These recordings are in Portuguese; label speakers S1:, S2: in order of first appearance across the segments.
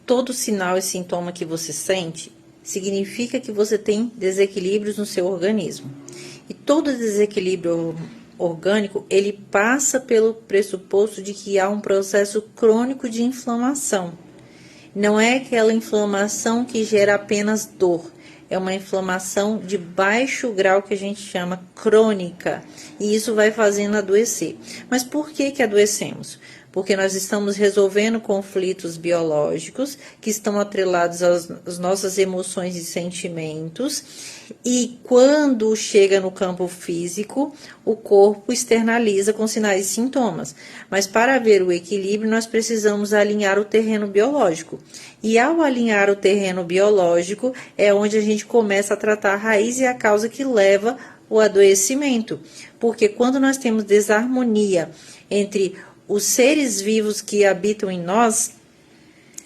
S1: todo sinal e sintoma que você sente significa que você tem desequilíbrios no seu organismo. E todo desequilíbrio orgânico, ele passa pelo pressuposto de que há um processo crônico de inflamação. Não é aquela inflamação que gera apenas dor, é uma inflamação de baixo grau que a gente chama crônica, e isso vai fazendo adoecer. Mas por que adoecemos? Porque nós estamos resolvendo conflitos biológicos que estão atrelados às nossas emoções e sentimentos, e quando chega no campo físico, o corpo externaliza com sinais e sintomas. Mas para haver o equilíbrio, nós precisamos alinhar o terreno biológico. E ao alinhar o terreno biológico, é onde a gente começa a tratar a raiz e a causa que leva o adoecimento. Porque quando nós temos desarmonia entre os seres vivos que habitam em nós,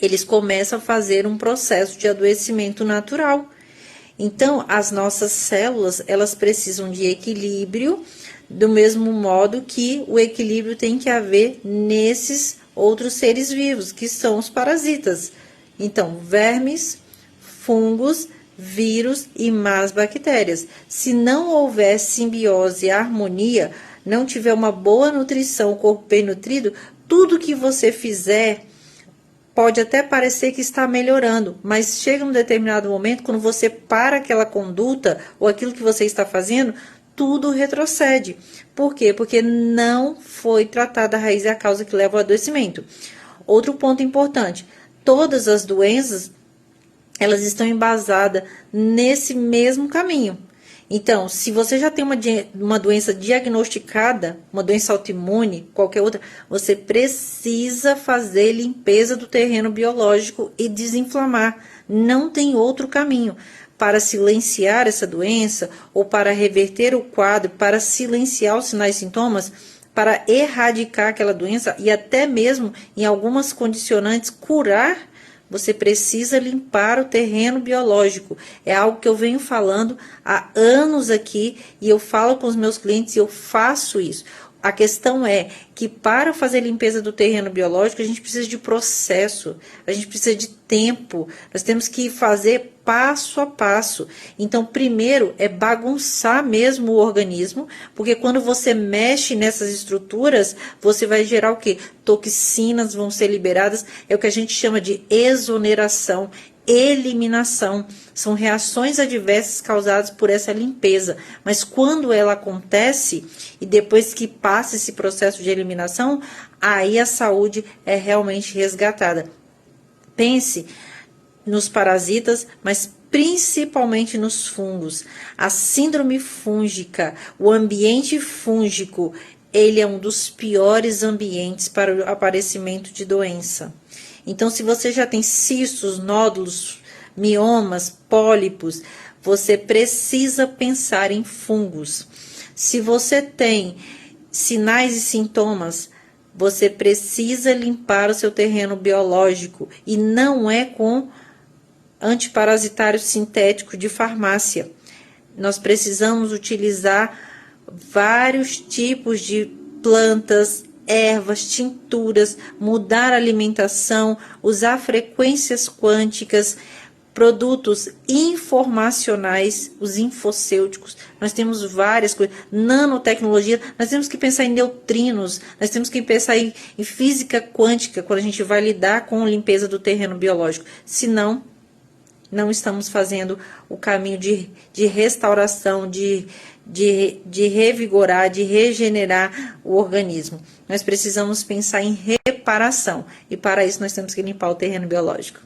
S1: eles começam a fazer um processo de adoecimento natural. Então, as nossas células, elas precisam de equilíbrio, do mesmo modo que o equilíbrio tem que haver nesses outros seres vivos, que são os parasitas. Então, vermes, fungos, vírus e más bactérias. Se não houver simbiose e harmonia, não tiver uma boa nutrição, o corpo bem nutrido, tudo que você fizer pode até parecer que está melhorando, mas chega um determinado momento, quando você para aquela conduta ou aquilo que você está fazendo, tudo retrocede. Por quê? Porque não foi tratada a raiz e a causa que leva ao adoecimento. Outro ponto importante, todas as doenças, elas estão embasadas nesse mesmo caminho. Então, se você já tem uma doença diagnosticada, uma doença autoimune, qualquer outra, você precisa fazer limpeza do terreno biológico e desinflamar. Não tem outro caminho. Para silenciar essa doença, ou para reverter o quadro, para silenciar os sinais e sintomas, para erradicar aquela doença e até mesmo, em algumas condicionantes, curar, você precisa limpar o terreno biológico. É algo que eu venho falando há anos aqui e eu falo com os meus clientes e eu faço isso. A questão é que para fazer limpeza do terreno biológico, a gente precisa de processo, a gente precisa de tempo, nós temos que fazer passo a passo. Então, primeiro é bagunçar mesmo o organismo, porque quando você mexe nessas estruturas, você vai gerar o quê? Toxinas vão ser liberadas, é o que a gente chama de exoneração, eliminação, são reações adversas causadas por essa limpeza, mas quando ela acontece e depois que passa esse processo de eliminação, aí a saúde é realmente resgatada. Pense nos parasitas, mas principalmente nos fungos. A síndrome fúngica, o ambiente fúngico, ele é um dos piores ambientes para o aparecimento de doença. Então, se você já tem cistos, nódulos, miomas, pólipos, você precisa pensar em fungos. Se você tem sinais e sintomas, você precisa limpar o seu terreno biológico e não é com antiparasitário sintético de farmácia. Nós precisamos utilizar vários tipos de plantas, ervas, tinturas, mudar a alimentação, usar frequências quânticas, produtos informacionais, os infocêuticos, nós temos várias coisas, nanotecnologia, nós temos que pensar em neutrinos, nós temos que pensar em física quântica, quando a gente vai lidar com a limpeza do terreno biológico, senão não estamos fazendo o caminho de restauração, de revigorar, de regenerar o organismo. Nós precisamos pensar em reparação, e para isso nós temos que limpar o terreno biológico.